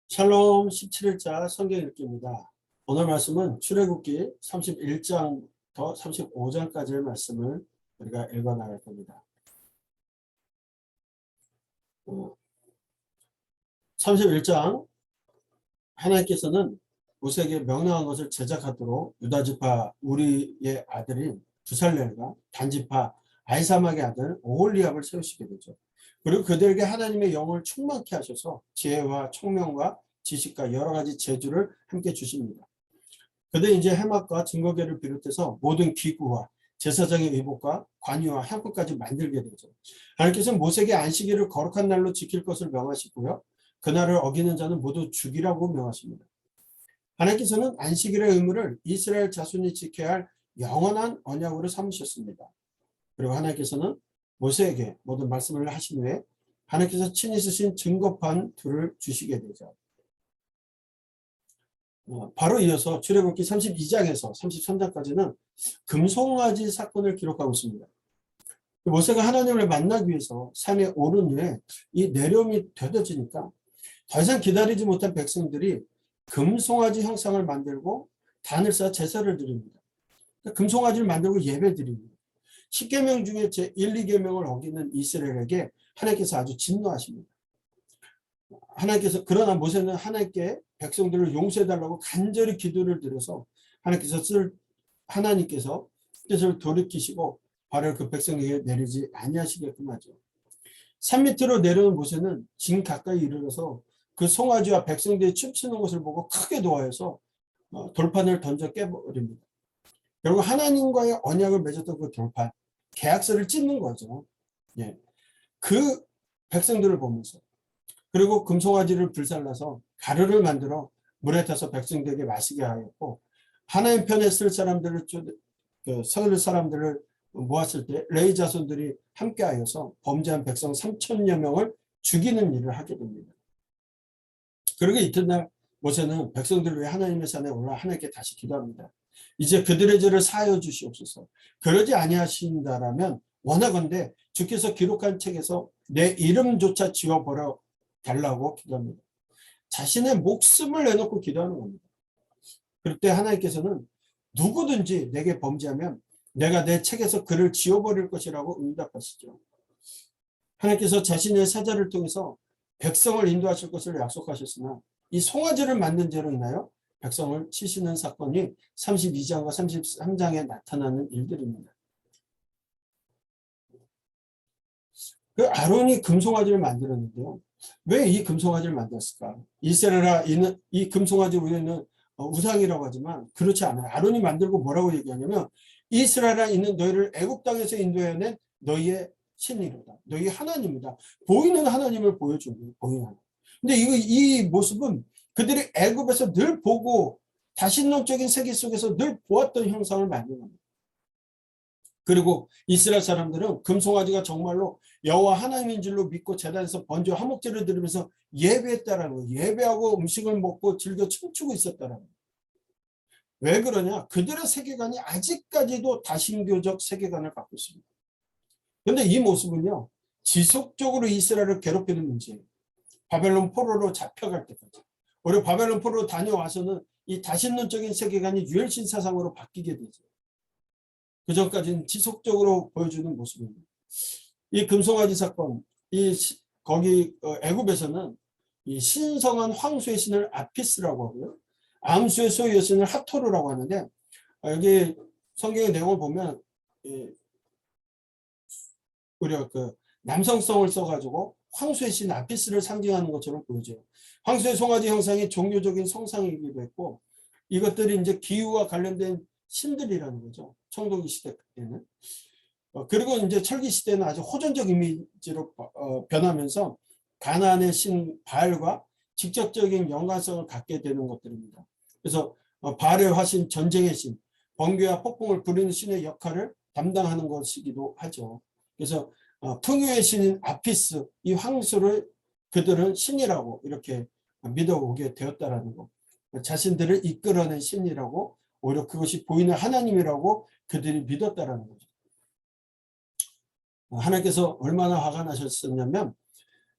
샬롬 17일자 성경 읽기입니다. 오늘 말씀은 출애굽기 31장부터 35장까지의 말씀을 우리가 읽어 나갈 겁니다. 31장 하나님께서는 모세에게 명령한 것을 제작하도록 유다지파 우리의 아들인 두살렐과 단지파 아히사막의 아들 오홀리압을 세우시게 되죠. 그리고 그들에게 하나님의 영을 충만케 하셔서 지혜와 총명과 지식과 여러 가지 재주를 함께 주십니다. 그들 이제 해막과 증거궤를 비롯해서 모든 기구와 제사장의 의복과 관유와 향품까지 만들게 되죠. 하나님께서는 모세에게 안식일을 거룩한 날로 지킬 것을 명하시고요. 그날을 어기는 자는 모두 죽이라고 명하십니다. 하나님께서는 안식일의 의무를 이스라엘 자손이 지켜야 할 영원한 언약으로 삼으셨습니다. 그리고 하나님께서는 모세에게 모든 말씀을 하신 후에 하나님께서 친히 쓰신 증거판 둘을 주시게 되죠. 바로 이어서 출애굽기 32장에서 33장까지는 금송아지 사건을 기록하고 있습니다. 모세가 하나님을 만나기 위해서 산에 오른 후에 이 내려움이 되어지니까 더 이상 기다리지 못한 백성들이 금송아지 형상을 만들고 단을 쌓아 제사를 드립니다. 금송아지를 만들고 예배 드립니다. 10계명 중에 제 1, 2계명을 어기는 이스라엘에게 하나님께서 아주 진노하십니다. 그러나 모세는 하나님께 백성들을 용서해달라고 간절히 기도를 드려서 하나님께서 뜻을 돌이키시고 발을 그 백성에게 내리지 아니하시게끔 하죠. 산 밑으로 내려온 모세는 진 가까이 이르러서 그 송아지와 백성들이 춤추는 것을 보고 크게 노하여서 돌판을 던져 깨버립니다. 결국 하나님과의 언약을 맺었던 그 돌판, 계약서를 찢는 거죠. 예. 그 백성들을 보면서, 그리고 금송아지를 불살라서 가루를 만들어 물에 타서 백성들에게 마시게 하였고, 하나님 편에 설 사람들을 모았을 때 레위 자손들이 함께하여서 범죄한 백성 3,000여 명을 죽이는 일을 하게 됩니다. 그리고 이튿날 모세는 백성들을 위해 하나님의 산에 올라 하나님께 다시 기도합니다. 이제 그들의 죄를 사하여 주시옵소서. 그러지 아니하신다라면 원하건대 주께서 기록한 책에서 내 이름조차 지워버려 달라고 기도합니다. 자신의 목숨을 내놓고 기도하는 겁니다. 그럴 때 하나님께서는 누구든지 내게 범죄하면 내가 내 책에서 그를 지워버릴 것이라고 응답하시죠. 하나님께서 자신의 사자를 통해서 백성을 인도하실 것을 약속하셨으나 이 송아지를 만든 죄로 인하여 백성을 치시는 사건이 32장과 33장에 나타나는 일들입니다. 그 아론이 금송아지를 만들었는데요. 왜 이 금송아지를 만들었을까? 이스라엘아, 이 금송아지 우리는 우상이라고 하지만 그렇지 않아요. 아론이 만들고 뭐라고 얘기하냐면 이스라엘아, 이는 너희를 애굽 땅에서 인도해낸 너희의 신이로다. 너희 하나님이다. 보이는 하나님을 보여주는 거예요. 보이는 하나님. 근데 이 모습은 그들이 애굽에서 늘 보고 다신론적인 세계 속에서 늘 보았던 형상을 만든 겁니다. 그리고 이스라엘 사람들은 금송아지가 정말로 여호와 하나님인 줄로 믿고 제단에서 번제와 화목제를 드리면서 예배했다라는 거예요. 예배하고 음식을 먹고 즐겨 춤추고 있었다라는 거예요. 왜 그러냐? 그들의 세계관이 아직까지도 다신교적 세계관을 갖고 있습니다. 그런데 이 모습은요, 지속적으로 이스라엘을 괴롭히는 문제예요. 바벨론 포로로 잡혀갈 때까지. 우리 바벨론 포로로 다녀와서는 이 다신론적인 세계관이 유혈신 사상으로 바뀌게 되죠. 그 전까지는 지속적으로 보여주는 모습입니다. 이 금송아지 사건, 거기 애굽에서는 이 신성한 황소의 신을 아피스라고 하고요, 암수의 소유 여신을 하토르라고 하는데, 여기 성경의 내용을 보면 우리가 그 남성성을 써가지고 황소의 신 아피스를 상징하는 것처럼 보여져요. 황소의 송아지 형상이 종교적인 성상이기도 했고, 이것들이 이제 기후와 관련된 신들이라는 거죠. 청동기 시대 때는. 그리고 이제 철기 시대는 아주 호전적 이미지로 변하면서 가나안의 신 바알과 직접적인 연관성을 갖게 되는 것들입니다. 그래서 바알의 화신, 전쟁의 신, 번개와 폭풍을 부리는 신의 역할을 담당하는 것이기도 하죠. 그래서 풍요의 신인 아피스, 이 황소를 그들은 신이라고 이렇게 믿어오게 되었다라는 것. 자신들을 이끌어낸 신이라고, 오히려 그것이 보이는 하나님이라고 그들이 믿었다라는 거죠. 하나님께서 얼마나 화가 나셨었냐면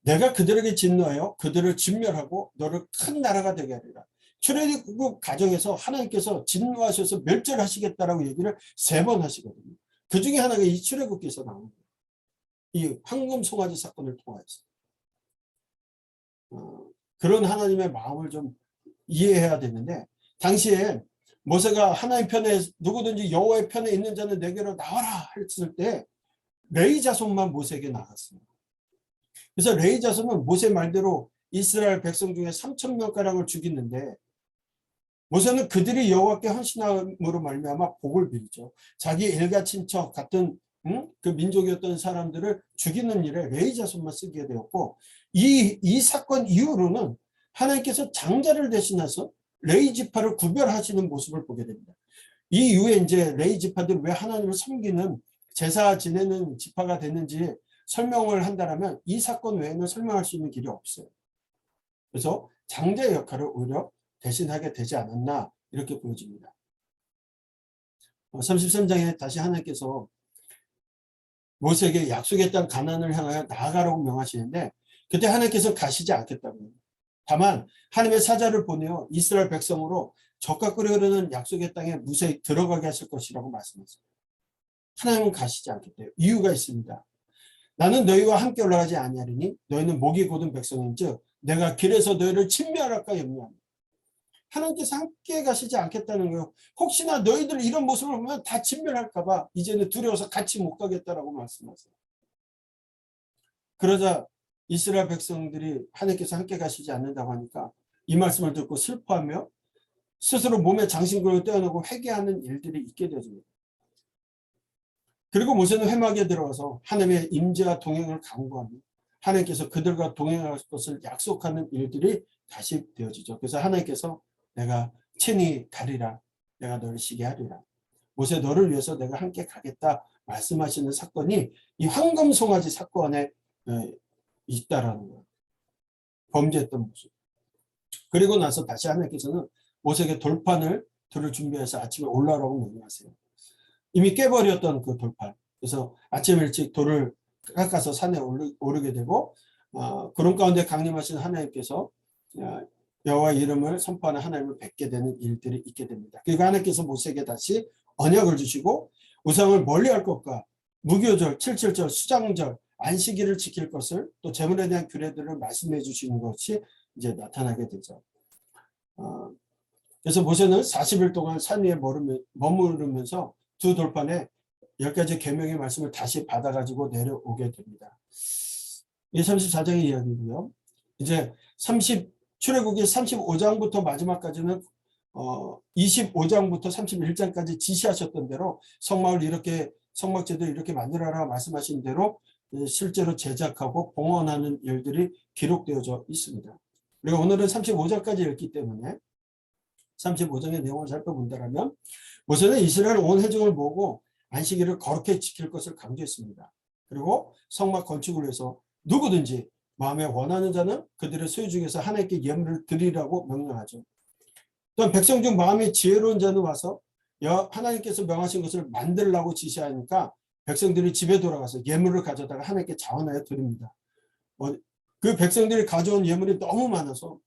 내가 그들에게 진노하여 그들을 진멸하고 너를 큰 나라가 되게 하리라. 출애굽 가정에서 하나님께서 진노하셔서 멸절하시겠다라고 얘기를 3번 하시거든요. 그 중에 하나가 이 출애굽기에서 나오는 거예요. 이 황금 송아지 사건을 통해서. 그런 하나님의 마음을 좀 이해해야 되는데, 당시에 모세가 하나님 편에, 누구든지 여호와의 편에 있는 자는 내게로 나와라 했을 때 레위 자손만 모세에게 나갔어요. 그래서 레위 자손은 모세 말대로 이스라엘 백성 중에 3,000명가량을 죽이는데, 모세는 그들이 여호와께 헌신함으로 말미암아 복을 빌죠. 자기 일가 친척 같은 그 민족이었던 사람들을 죽이는 일에 레위 자손만 쓰게 되었고, 이 사건 이후로는 하나님께서 장자를 대신해서 레위 지파를 구별하시는 모습을 보게 됩니다. 이 이후에 이제 레위 지파들이 왜 하나님을 섬기는, 제사 지내는 지파가 됐는지 설명을 한다면 이 사건 외에는 설명할 수 있는 길이 없어요. 그래서 장자의 역할을 오히려 대신하게 되지 않았나, 이렇게 보여집니다. 33장에 다시 하나님께서 모세에게 약속의 땅 가나안을 향하여 나아가라고 명하시는데, 그때 하나님께서 가시지 않겠다고요. 다만 하나님의 사자를 보내어 이스라엘 백성으로 적각거리 흐르는 약속의 땅에 무사히 들어가게 하실 것이라고 말씀하셨어요. 하나님은 가시지 않겠대요. 이유가 있습니다. 나는 너희와 함께 올라가지 아니하리니 너희는 목이 곧은 백성인즉 내가 길에서 너희를 침멸할까 염려하니. 하나님께서 함께 가시지 않겠다는 거예요. 혹시나 너희들 이런 모습을 보면 다 진멸할까 봐 이제는 두려워서 같이 못 가겠다라고 말씀하세요. 그러자 이스라엘 백성들이 하나님께서 함께 가시지 않는다고 하니까 이 말씀을 듣고 슬퍼하며 스스로 몸에 장신구를 떼어놓고 회개하는 일들이 있게 되어집니다. 그리고 모세는 회막에 들어가서 하나님의 임재와 동행을 강구하며 하나님께서 그들과 동행할 것을 약속하는 일들이 다시 되어지죠. 그래서 하나님께서 내가 친히 가리라, 내가 너를 쉬게 하리라, 모세 너를 위해서 내가 함께 가겠다 말씀하시는 사건이 이 황금 송아지 사건에 있다라는 거예요. 범죄했던 모습. 그리고 나서 다시 하나님께서는 모세에게 돌판을 들을 준비해서 아침에 올라오라고 명령하세요. 이미 깨버렸던 그 돌판. 그래서 아침 일찍 돌을 깎아서 산에 오르게 되고, 구름 가운데 강림하신 하나님께서 여호와 이름을 선포하는 하나님을 뵙게 되는 일들이 있게 됩니다. 그리고 하나님께서 모세에게 다시 언약을 주시고 우상을 멀리할 것과 무교절, 7.7절, 수장절, 안식일을 지킬 것을, 또 제물에 대한 규례들을 말씀해 주시는 것이 이제 나타나게 되죠. 그래서 모세는 40일 동안 산 위에 머무르면서 두 돌판에 10가지 계명의 말씀을 다시 받아가지고 내려오게 됩니다. 이 34장의 이야기고요. 이제 출애굽기 35장부터 마지막까지는 25장부터 31장까지 지시하셨던 대로 성막을 이렇게, 성막제도를 이렇게 만들어라 말씀하신 대로 실제로 제작하고 봉헌하는 일들이 기록되어져 있습니다. 그리고 오늘은 35장까지 읽기 때문에 35장의 내용을 살펴본다면, 모세는 이스라엘 온 회중을 모으고 안식일을 거룩히 지킬 것을 강조했습니다. 그리고 성막 건축을 위해서 누구든지 마음에 원하는 자는 그들의 소유 중에서 하나님께 예물을 드리라고 명령하죠. 또한 백성 중 마음이 지혜로운 자는 와서 하나님께서 명하신 것을 만들라고 지시하니까 백성들이 집에 돌아가서 예물을 가져다가 하나님께 자원하여 드립니다. 그 백성들이 가져온 예물이 너무 많아서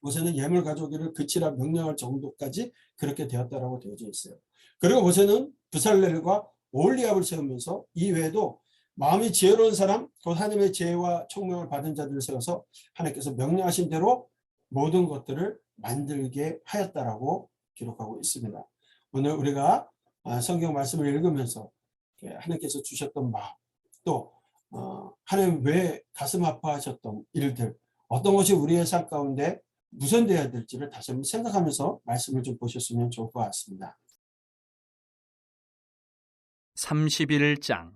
모세는 예물 가져오기를 그치라 명령할 정도까지 그렇게 되었다라고 되어져 있어요. 그리고 모세는 부살렐과 오홀리압을 세우면서 이 외에도 마음이 지혜로운 사람, 곧 하나님의 지혜와 총명을 받은 자들을 세워서 하나님께서 명령하신 대로 모든 것들을 만들게 하였다라고 기록하고 있습니다. 오늘 우리가 성경 말씀을 읽으면서 하나님께서 주셨던 마음, 또 하나님 왜 가슴 아파하셨던 일들, 어떤 것이 우리의 삶 가운데 무선되어야 될지를 다시 한번 생각하면서 말씀을 좀 보셨으면 좋을 것 같습니다. 31장.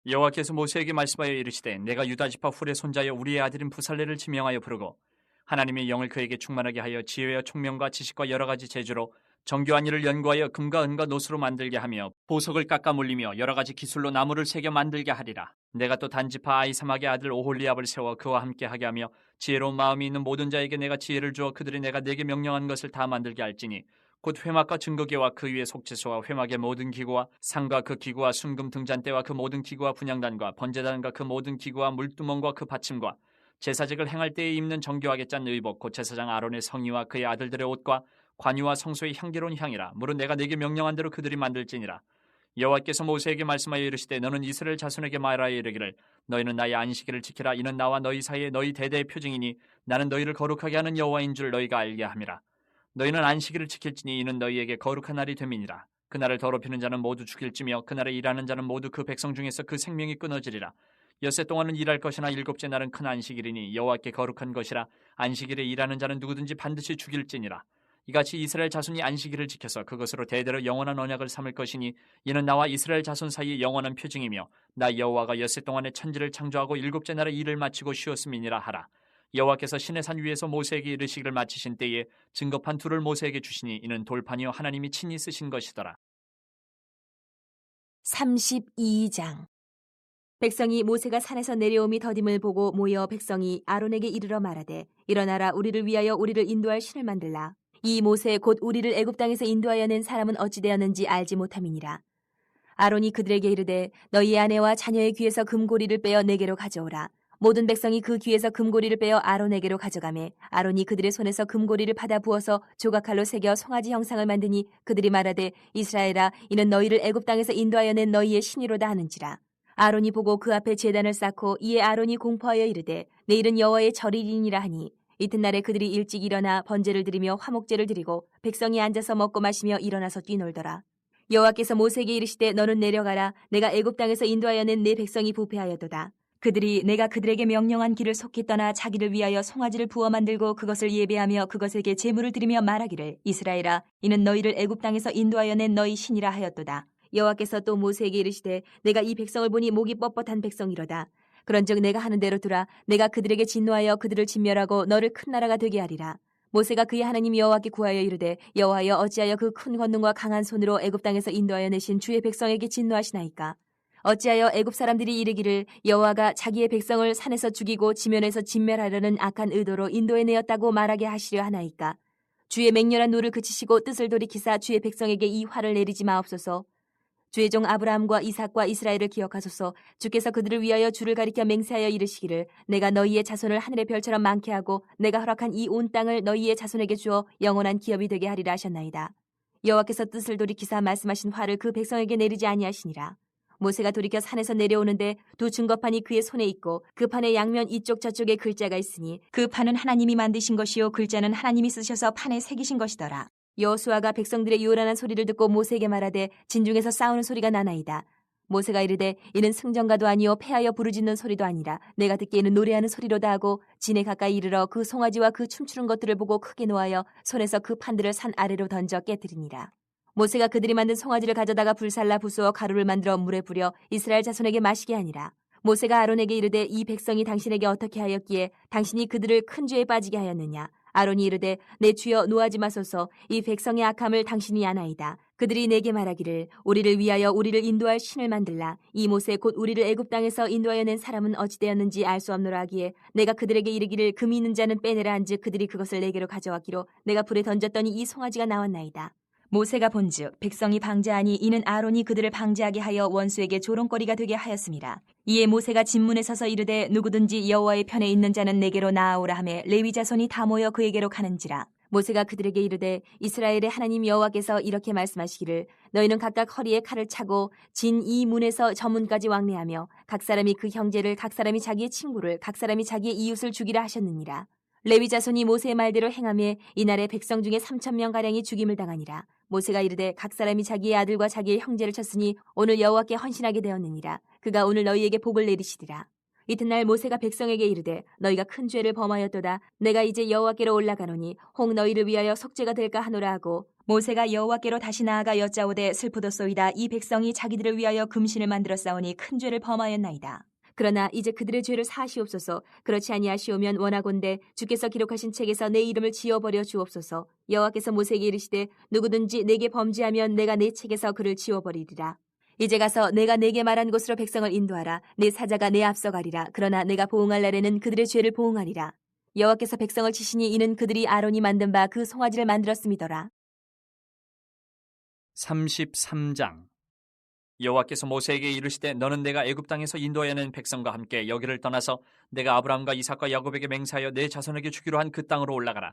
여호와께서 모세에게 말씀하여 이르시되 내가 유다 지파 훌의 손자여 우리의 아들인 부살레를 지명하여 부르고 하나님의 영을 그에게 충만하게 하여 지혜와 총명과 지식과 여러 가지 재주로 정교한 일을 연구하여 금과 은과 노수로 만들게 하며 보석을 깎아 물리며 여러 가지 기술로 나무를 새겨 만들게 하리라. 내가 또 단지파 아히사막의 아들 오홀리압을 세워 그와 함께 하게 하며 지혜로운 마음이 있는 모든 자에게 내가 지혜를 주어 그들이 내가 내게 명령한 것을 다 만들게 할지니 곧 회막과 증거계와 그 위에 속죄소와 회막의 모든 기구와 상과 그 기구와 순금 등잔대와 그 모든 기구와 분향단과 번제단과 그 모든 기구와 물두멍과 그 받침과 제사직을 행할 때에 입는 정교하게 짠 의복 곧 제사장 아론의 성의와 그의 아들들의 옷과 관유와 성소의 향기로운 향이라. 무릇 내가 네게 명령한 대로 그들이 만들지니라. 여호와께서 모세에게 말씀하여 이르시되 너는 이스라엘 자손에게 말하여 이르기를 너희는 나의 안식일을 지키라. 이는 나와 너희 사이에 너희 대대의 표징이니 나는 너희를 거룩하게 하는 여호와인 줄 너희가 알게 함이라. 너희는 안식일을 지킬지니 이는 너희에게 거룩한 날이 됨이니라. 그날을 더럽히는 자는 모두 죽일지며 그날에 일하는 자는 모두 그 백성 중에서 그 생명이 끊어지리라. 엿새 동안은 일할 것이나 일곱째 날은 큰 안식일이니 여호와께 거룩한 것이라. 안식일에 일하는 자는 누구든지 반드시 죽일지니라. 이같이 이스라엘 자손이 안식일을 지켜서 그것으로 대대로 영원한 언약을 삼을 것이니 이는 나와 이스라엘 자손 사이의 영원한 표징이며 나 여호와가 엿새 동안에 천지를 창조하고 일곱째 날에 일을 마치고 쉬었음이니라 하라. 여호와께서 시내산 위에서 모세에게 이르시기를 마치신 때에 증거판 둘을 모세에게 주시니 이는 돌판이요 하나님이 친히 쓰신 것이더라. 32장. 백성이 모세가 산에서 내려옴이 더딤을 보고 모여 백성이 아론에게 이르러 말하되 일어나라 우리를 위하여 우리를 인도할 신을 만들라. 이 모세 곧 우리를 애굽 땅에서 인도하여 낸 사람은 어찌 되었는지 알지 못함이니라. 아론이 그들에게 이르되 너희 아내와 자녀의 귀에서 금고리를 빼어 내게로 가져오라. 모든 백성이 그 귀에서 금고리를 빼어 아론에게로 가져가매 아론이 그들의 손에서 금고리를 받아 부어서 조각칼로 새겨 송아지 형상을 만드니 그들이 말하되 이스라엘아 이는 너희를 애굽 땅에서 인도하여 낸 너희의 신이로다 하는지라. 아론이 보고 그 앞에 제단을 쌓고 이에 아론이 공포하여 이르되 내일은 여호와의 절일이니라 하니 이튿날에 그들이 일찍 일어나 번제를 드리며 화목제를 드리고 백성이 앉아서 먹고 마시며 일어나서 뛰놀더라. 여호와께서 모세에게 이르시되 너는 내려가라. 내가 애굽 땅에서 인도하여 낸 내 백성이 부패하였도다. 그들이 내가 그들에게 명령한 길을 속히 떠나 자기를 위하여 송아지를 부어 만들고 그것을 예배하며 그것에게 제물을 드리며 말하기를 이스라엘아 이는 너희를 애굽 땅에서 인도하여 낸 너희 신이라 하였도다. 여호와께서 또 모세에게 이르시되 내가 이 백성을 보니 목이 뻣뻣한 백성이로다. 그런즉 내가 하는 대로 두라. 내가 그들에게 진노하여 그들을 진멸하고 너를 큰 나라가 되게 하리라. 모세가 그의 하나님 여호와께 구하여 이르되 여호와여 어찌하여 그 큰 권능과 강한 손으로 애굽 땅에서 인도하여 내신 주의 백성에게 진노하시나이까. 어찌하여 애굽 사람들이 이르기를 여호와가 자기의 백성을 산에서 죽이고 지면에서 진멸하려는 악한 의도로 인도해 내었다고 말하게 하시려 하나이까. 주의 맹렬한 노를 그치시고 뜻을 돌이키사 주의 백성에게 이 화를 내리지 마옵소서. 주의 종 아브라함과 이삭과 이스라엘을 기억하소서. 주께서 그들을 위하여 주를 가리켜 맹세하여 이르시기를 내가 너희의 자손을 하늘의 별처럼 많게 하고 내가 허락한 이 온 땅을 너희의 자손에게 주어 영원한 기업이 되게 하리라 하셨나이다. 여호와께서 뜻을 돌이키사 말씀하신 화를 그 백성에게 내리지 아니하시니라. 모세가 돌이켜 산에서 내려오는데 두 증거판이 그의 손에 있고 그 판의 양면 이쪽 저쪽에 글자가 있으니 그 판은 하나님이 만드신 것이요 글자는 하나님이 쓰셔서 판에 새기신 것이더라. 여호수아가 백성들의 요란한 소리를 듣고 모세에게 말하되 진중에서 싸우는 소리가 나나이다. 모세가 이르되 이는 승전가도 아니요 패하여 부르짖는 소리도 아니라 내가 듣기에는 노래하는 소리로다 하고 진에 가까이 이르러 그 송아지와 그 춤추는 것들을 보고 크게 노하여 손에서 그 판들을 산 아래로 던져 깨뜨리니라. 모세가 그들이 만든 송아지를 가져다가 불살라 부수어 가루를 만들어 물에 뿌려 이스라엘 자손에게 마시게 하니라. 모세가 아론에게 이르되 이 백성이 당신에게 어떻게 하였기에 당신이 그들을 큰 죄에 빠지게 하였느냐. 아론이 이르되 내 주여 노하지 마소서. 이 백성의 악함을 당신이 아나이다. 그들이 내게 말하기를 우리를 위하여 우리를 인도할 신을 만들라. 이 모세 곧 우리를 애굽 땅에서 인도하여 낸 사람은 어찌 되었는지 알 수 없노라 하기에 내가 그들에게 이르기를 금이 있는 자는 빼내라 한즉 그들이 그것을 내게로 가져왔기로 내가 불에 던졌더니 이 송아지가 나왔나이다. 모세가 본즉 백성이 방자하니 이는 아론이 그들을 방자하게 하여 원수에게 조롱거리가 되게 하였습니다. 이에 모세가 진문에 서서 이르되 누구든지 여호와의 편에 있는 자는 내게로 나아오라 하매 레위 자손이 다 모여 그에게로 가는지라. 모세가 그들에게 이르되 이스라엘의 하나님 여호와께서 이렇게 말씀하시기를 너희는 각각 허리에 칼을 차고 진 이 문에서 저 문까지 왕래하며 각 사람이 그 형제를 각 사람이 자기의 친구를 각 사람이 자기의 이웃을 죽이라 하셨느니라. 레위 자손이 모세의 말대로 행하며 이날에 백성 중에 3,000명가량이 죽임을 당하니라. 모세가 이르되 각 사람이 자기의 아들과 자기의 형제를 쳤으니 오늘 여호와께 헌신하게 되었느니라. 그가 오늘 너희에게 복을 내리시리라. 이튿날 모세가 백성에게 이르되 너희가 큰 죄를 범하였도다. 내가 이제 여호와께로 올라가노니 혹 너희를 위하여 속죄가 될까 하노라 하고 모세가 여호와께로 다시 나아가 여짜오되 슬프도소이다. 이 백성이 자기들을 위하여 금신을 만들어 싸우니 큰 죄를 범하였나이다. 그러나 이제 그들의 죄를 사하시옵소서. 그렇지 아니하시오면 원하건대 주께서 기록하신 책에서 내 이름을 지워버려 주옵소서. 여호와께서 모세에게 이르시되 누구든지 내게 범죄하면 내가 내 책에서 그를 지워버리리라. 이제 가서 내가 내게 말한 곳으로 백성을 인도하라. 내 사자가 내 앞서 가리라. 그러나 내가 보응할 날에는 그들의 죄를 보응하리라. 여호와께서 백성을 치시니 이는 그들이 아론이 만든 바 그 송아지를 만들었음이더라. 33장 여호와께서 모세에게 이르시되 너는 내가 애굽 땅에서 인도하여 낸 백성과 함께 여기를 떠나서 내가 아브라함과 이삭과 야곱에게 맹세하여 내 자손에게 주기로 한 그 땅으로 올라가라.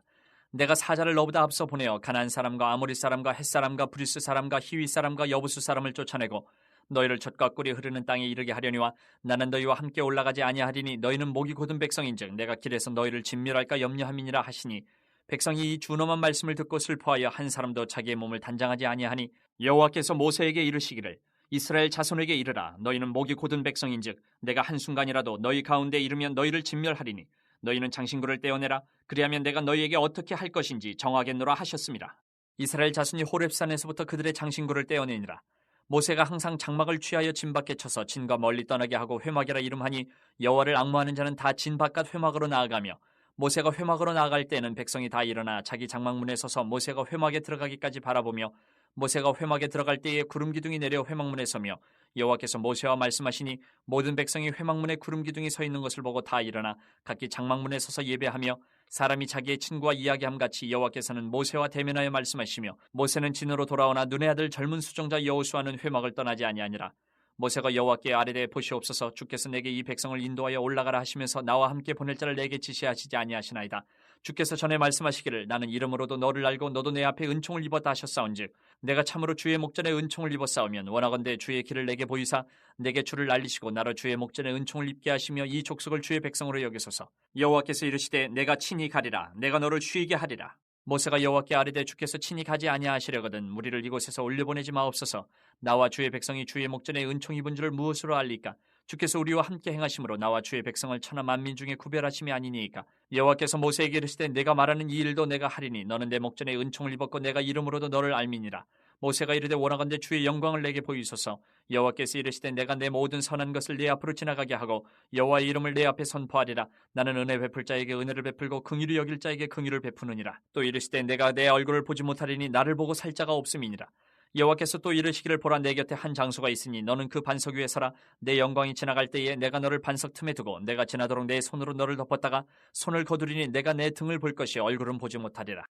내가 사자를 너보다 앞서 보내어 가나안 사람과 아모리 사람과 헷 사람과 브리스 사람과 히위 사람과 여부수 사람을 쫓아내고 너희를 젖과 꿀이 흐르는 땅에 이르게 하려니와 나는 너희와 함께 올라가지 아니하리니 너희는 목이 곧은 백성인즉 내가 길에서 너희를 진멸할까 염려함이니라 하시니 백성이 이 준엄한 말씀을 듣고 슬퍼하여 한 사람도 자기의 몸을 단장하지 아니하니 여호와께서 모세에게 이르시기를 이스라엘 자손에게 이르라. 너희는 목이 곧은 백성인즉 내가 한순간이라도 너희 가운데 이르면 너희를 진멸하리니 너희는 장신구를 떼어내라. 그리하면 내가 너희에게 어떻게 할 것인지 정하겠노라 하셨습니다. 이스라엘 자손이 호렙산에서부터 그들의 장신구를 떼어내니라. 모세가 항상 장막을 취하여 진 밖에 쳐서 진과 멀리 떠나게 하고 회막이라 이름하니 여호와를 앙모하는 자는 다 진 바깥 회막으로 나아가며 모세가 회막으로 나아갈 때는 백성이 다 일어나 자기 장막문에 서서 모세가 회막에 들어가기까지 바라보며 모세가 회막에 들어갈 때에 구름 기둥이 내려 회막문에 서며 여호와께서 모세와 말씀하시니 모든 백성이 회막문에 구름 기둥이 서 있는 것을 보고 다 일어나 각기 장막문에 서서 예배하며 사람이 자기의 친구와 이야기함 같이 여호와께서는 모세와 대면하여 말씀하시며 모세는 진으로 돌아오나 눈의 아들 젊은 수종자 여호수아는 회막을 떠나지 아니하니라. 모세가 여호와께 아뢰되 보시옵소서 주께서 내게 이 백성을 인도하여 올라가라 하시면서 나와 함께 보낼 자를 내게 지시하시지 아니하시나이다. 주께서 전에 말씀하시기를 나는 이름으로도 너를 알고 너도 내 앞에 은총을 입었다 하셨사온즉 내가 참으로 주의 목전에 은총을 입었사오면 원하건대 주의 길을 내게 보이사 내게 주를 알리시고 나로 주의 목전에 은총을 입게 하시며 이 족속을 주의 백성으로 여기소서. 여호와께서 이르시되 내가 친히 가리라. 내가 너를 쉬게 하리라. 모세가 여호와께 아뢰되 주께서 친히 가지 아니하시려거든 무리를 이곳에서 올려보내지 마옵소서. 나와 주의 백성이 주의 목전에 은총 입은 줄을 무엇으로 알리까? 주께서 우리와 함께 행하심으로 나와 주의 백성을 천하 만민 중에 구별하심이 아니니이까. 여호와께서 모세에게 이르시되 내가 말하는 이 일도 내가 하리니 너는 내 목전에 은총을 입었고 내가 이름으로도 너를 알미니라. 모세가 이르되 원하건대 주의 영광을 내게 보이소서. 여호와께서 이르시되 내가 내 모든 선한 것을 네 앞으로 지나가게 하고 여호와의 이름을 내 앞에 선포하리라. 나는 은혜 베풀 자에게 은혜를 베풀고 긍휼히 여길 자에게 긍휼을 베푸느니라. 또 이르시되 내가 내 얼굴을 보지 못하리니 나를 보고 살 자가 없음이니라. 여호와께서 또 이르시기를 보라 내 곁에 한 장소가 있으니 너는 그 반석 위에 서라. 내 영광이 지나갈 때에 내가 너를 반석 틈에 두고 내가 지나도록 내 손으로 너를 덮었다가 손을 거두리니 내가 내 등을 볼 것이 얼굴은 보지 못하리라.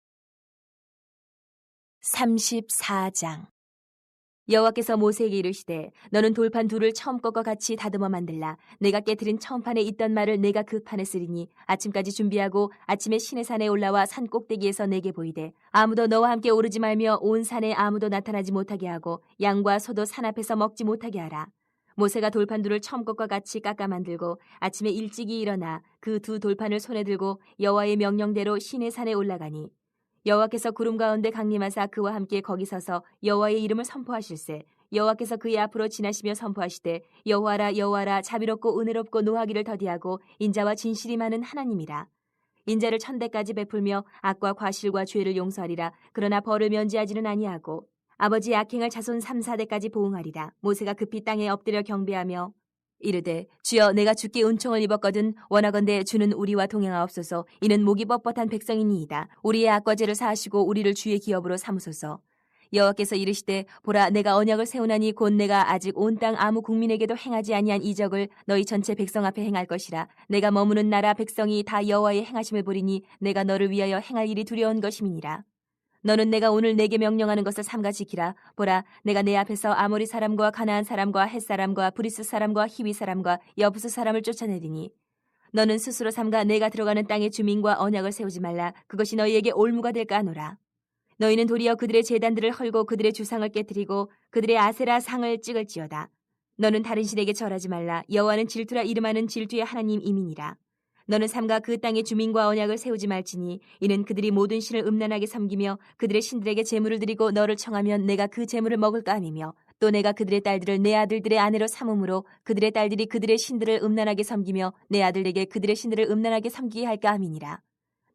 34장 여호와께서 모세에게 이르시되 너는 돌판 둘을 처음 것과 같이 다듬어 만들라. 내가 깨트린 처음 판에 있던 말을 내가 그 판에 쓰리니 아침까지 준비하고 아침에 시내산에 올라와 산 꼭대기에서 내게 보이되 아무도 너와 함께 오르지 말며 온 산에 아무도 나타나지 못하게 하고 양과 소도 산 앞에서 먹지 못하게 하라. 모세가 돌판 둘을 처음 것과 같이 깎아 만들고 아침에 일찍이 일어나 그 두 돌판을 손에 들고 여호와의 명령대로 시내산에 올라가니 여호와께서 구름 가운데 강림하사 그와 함께 거기 서서 여호와의 이름을 선포하실세. 여호와께서 그의 앞으로 지나시며 선포하시되 여호와라 여호와라 자비롭고 은혜롭고 노하기를 더디하고 인자와 진실이 많은 하나님이라. 인자를 1000대까지 베풀며 악과 과실과 죄를 용서하리라. 그러나 벌을 면제하지는 아니하고 아버지의 악행을 자손 3, 4대까지 보응하리라. 모세가 급히 땅에 엎드려 경배하며 이르되 주여 내가 주께 은총을 입었거든 원하건대 주는 우리와 동행하옵소서. 이는 목이 뻣뻣한 백성이니이다. 우리의 악과 죄를 사하시고 우리를 주의 기업으로 삼으소서. 여호와께서 이르시되 보라 내가 언약을 세우나니 곧 내가 아직 온 땅 아무 국민에게도 행하지 아니한 이적을 너희 전체 백성 앞에 행할 것이라. 내가 머무는 나라 백성이 다 여호와의 행하심을 보리니 내가 너를 위하여 행할 일이 두려운 것임이니라. 너는 내가 오늘 내게 명령하는 것을 삼가 지키라. 보라 내가 내 앞에서 아모리 사람과 가나안 사람과 헷 사람과 브리스 사람과 히위 사람과 여부수 사람을 쫓아내리니 너는 스스로 삼가 내가 들어가는 땅의 주민과 언약을 세우지 말라. 그것이 너희에게 올무가 될까 하노라. 너희는 도리어 그들의 제단들을 헐고 그들의 주상을 깨뜨리고 그들의 아세라 상을 찍을지어다. 너는 다른 신에게 절하지 말라. 여호와는 질투라 이름하는 질투의 하나님이니라. 너는 삼가 그 땅의 주민과 언약을 세우지 말지니 이는 그들이 모든 신을 음란하게 섬기며 그들의 신들에게 제물을 드리고 너를 청하면 내가 그 제물을 먹을까 하니며 또 내가 그들의 딸들을 내 아들들의 아내로 삼음으로 그들의 딸들이 그들의 신들을 음란하게 섬기며 내 아들에게 그들의 신들을 음란하게 섬기게 할까 함이니라.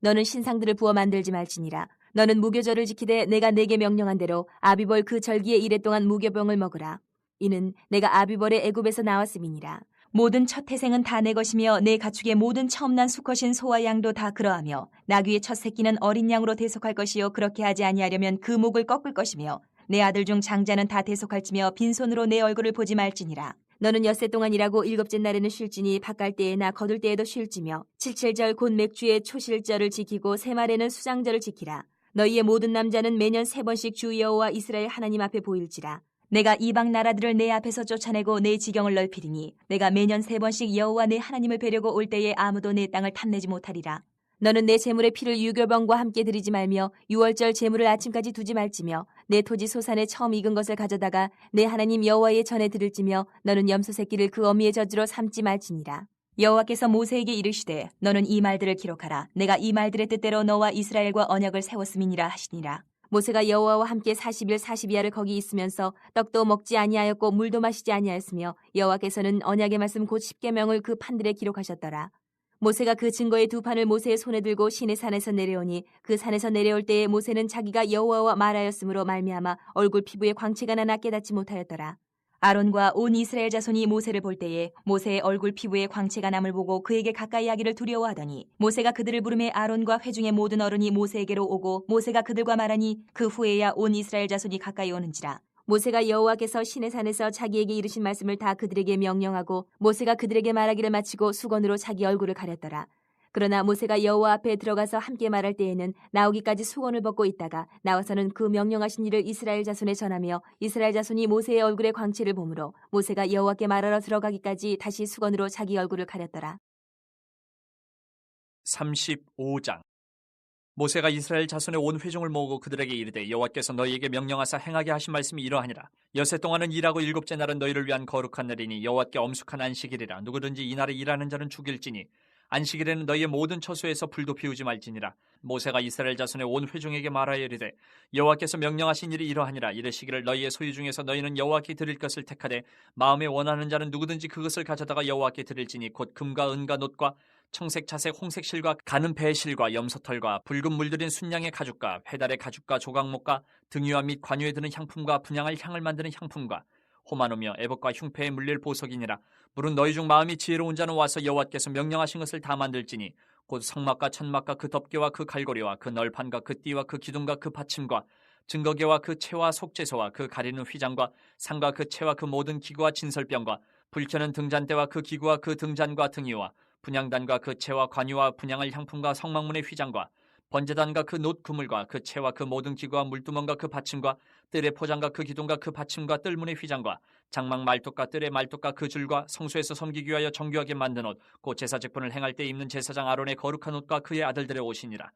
너는 신상들을 부어 만들지 말지니라. 너는 무교절을 지키되 내가 내게 명령한 대로 아비벌 그 절기의 이래 동안 무교병을 먹으라. 이는 내가 아비벌의 애굽에서 나왔음이니라. 모든 첫 태생은 다 내 것이며 내 가축의 모든 처음 난 수컷인 소와 양도 다 그러하며 나귀의 첫 새끼는 어린 양으로 대속할 것이요 그렇게 하지 아니하려면 그 목을 꺾을 것이며 내 아들 중 장자는 다 대속할지며 빈손으로 내 얼굴을 보지 말지니라. 너는 엿새 동안 일하고 일곱째 날에는 쉴지니 밭갈 때에나 거둘 때에도 쉴지며 칠칠절 곧 맥주의 초실절을 지키고 새말에는 수장절을 지키라. 너희의 모든 남자는 매년 3번씩 주 여호와 이스라엘 하나님 앞에 보일지라. 내가 이방 나라들을 내 앞에서 쫓아내고 내 지경을 넓히리니 내가 매년 3번씩 여호와 내 하나님을 뵈려고 올 때에 아무도 내 땅을 탐내지 못하리라. 너는 내 제물의 피를 유교병과 함께 드리지 말며 유월절 제물을 아침까지 두지 말지며 내 토지 소산에 처음 익은 것을 가져다가 내 하나님 여호와의 전에 드릴지며 너는 염소 새끼를 그 어미의 젖으로 삼지 말지니라. 여호와께서 모세에게 이르시되 너는 이 말들을 기록하라. 내가 이 말들의 뜻대로 너와 이스라엘과 언약을 세웠음이니라 하시니라. 모세가 여호와와 함께 40일 40야를 거기 있으면서 떡도 먹지 아니하였고 물도 마시지 아니하였으며 여호와께서는 언약의 말씀 곧 십계명을 그 판들에 기록하셨더라. 모세가 그 증거의 2판을 모세의 손에 들고 시내 산에서 내려오니 그 산에서 내려올 때에 모세는 자기가 여호와와 말하였으므로 말미암아 얼굴 피부에 광채가 나나 깨닫지 못하였더라. 아론과 온 이스라엘 자손이 모세를 볼 때에 모세의 얼굴 피부에 광채가 남을 보고 그에게 가까이 하기를 두려워하더니 모세가 그들을 부르매 아론과 회중의 모든 어른이 모세에게로 오고 모세가 그들과 말하니 그 후에야 온 이스라엘 자손이 가까이 오는지라. 모세가 여호와께서 시내산에서 자기에게 이르신 말씀을 다 그들에게 명령하고 모세가 그들에게 말하기를 마치고 수건으로 자기 얼굴을 가렸더라. 그러나 모세가 여호와 앞에 들어가서 함께 말할 때에는 나오기까지 수건을 벗고 있다가 나와서는 그 명령하신 일을 이스라엘 자손에 전하며 이스라엘 자손이 모세의 얼굴에 광채를 보므로 모세가 여호와께 말하러 들어가기까지 다시 수건으로 자기 얼굴을 가렸더라. 35장. 모세가 이스라엘 자손의 온 회중을 모으고 그들에게 이르되 여호와께서 너희에게 명령하사 행하게 하신 말씀이 이러하니라. 여세 동안은 일하고 7째 날은 너희를 위한 거룩한 날이니 여호와께 엄숙한 안식일이라. 누구든지 이날에 일하는 자는 죽일지니 안식일에는 너희의 모든 처소에서 불도 피우지 말지니라. 모세가 이스라엘 자손의 온 회중에게 말하여 이르되 여호와께서 명령하신 일이 이러하니라. 이르시기를 너희의 소유 중에서 너희는 여호와께 드릴 것을 택하되 마음에 원하는 자는 누구든지 그것을 가져다가 여호와께 드릴지니 곧 금과 은과 놋과 청색, 자색, 홍색 실과 가는 배의 실과 염소털과 붉은 물들인 순양의 가죽과 회달의 가죽과 조각목과 등유와 및 관유에 드는 향품과 분향할 향을 만드는 향품과 호마노며 에봇과 흉패에 물릴 보석이니라. 물은 너희 중 마음이 지혜로운 자는 와서 여호와께서 명령하신 것을 다 만들지니 곧 성막과 천막과 그 덮개와 그 갈고리와 그 널판과 그 띠와 그 기둥과 그 받침과 증거계와 그 채와 속죄소와 그 가리는 휘장과 상과 그 채와 그 모든 기구와 진설병과 불켜는 등잔대와 그 기구와 그 등잔과 등이와 분향단과 그 채와 관유와 분향할 향품과 성막문의 휘장과 번제단과 그 놋 그물과 그 채와 그 모든 기구와 물두멍과 그 받침과 뜰의 포장과 그 기둥과 그 받침과 뜰문의 휘장과 장막 말뚝과 뜰의 말뚝과 그 줄과 성소에서 섬기기 위하여 정교하게 만든 옷 곧 제사 직분을 행할 때 입는 제사장 아론의 거룩한 옷과 그의 아들들의 옷이니라.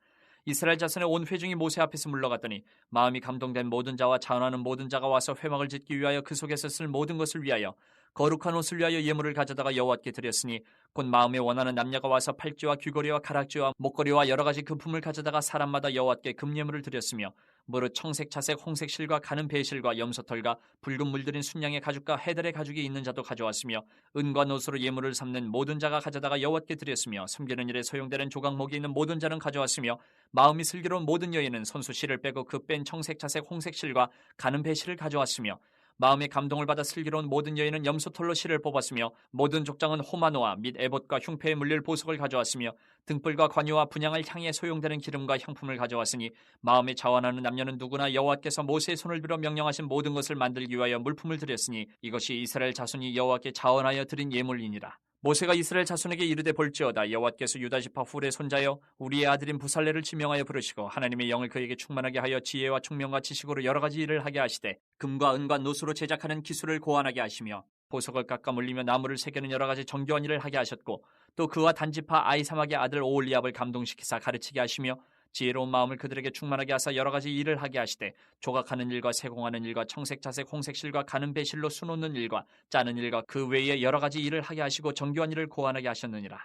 이스라엘 자손의 온 회중이 모세 앞에서 물러갔더니 마음이 감동된 모든 자와 자원하는 모든 자가 와서 회막을 짓기 위하여 그 속에서 쓸 모든 것을 위하여 거룩한 옷을 위하여 예물을 가져다가 여호와께 드렸으니 곧 마음에 원하는 남녀가 와서 팔찌와 귀걸이와 가락지와 목걸이와 여러 가지 금품을 가져다가 사람마다 여호와께 금예물을 드렸으며 무릇 청색, 자색, 홍색 실과 가는 배실과 염소털과 붉은 물들인 순양의 가죽과 헤달의 가죽이 있는 자도 가져왔으며 은과 놋으로 예물을 삼는 모든 자가 가져다가 여호와께 드렸으며 섬기는 일에 소용되는 조각목이 있는 모든 자는 가져왔으며 마음이 슬기로운 모든 여인은 손수 실을 빼고 그 뺀 청색, 자색, 홍색 실과 가는 배실을 가져왔으며 마음의 감동을 받아 슬기로운 모든 여인은 염소털로 실을 뽑았으며 모든 족장은 호마노아 및 에봇과 흉패에 물릴 보석을 가져왔으며 등불과 관유와 분향할 향에 소용되는 기름과 향품을 가져왔으니 마음에 자원하는 남녀는 누구나 여호와께서 모세의 손을 빌어 명령하신 모든 것을 만들기 위하여 물품을 드렸으니 이것이 이스라엘 자손이 여호와께 자원하여 드린 예물이니라. 모세가 이스라엘 자손에게 이르되 볼지어다 여호와께서 유다 지파 훌의 손자여 우리의 아들인 부살레를 지명하여 부르시고 하나님의 영을 그에게 충만하게 하여 지혜와 총명과 지식으로 여러 가지 일을 하게 하시되 금과 은과 놋으로 제작하는 기술을 고안하게 하시며 보석을 깎아 물리며 나무를 새기는 여러 가지 정교한 일을 하게 하셨고 또 그와 단지파 아이사막의 아들 오홀리압을 감동시키사 가르치게 하시며 지혜로운 마음을 그들에게 충만하게 하사 여러 가지 일을 하게 하시되 조각하는 일과 세공하는 일과 청색, 자색, 홍색 실과 가는 배실로 수놓는 일과 짜는 일과 그 외에 여러 가지 일을 하게 하시고 정교한 일을 고안하게 하셨느니라.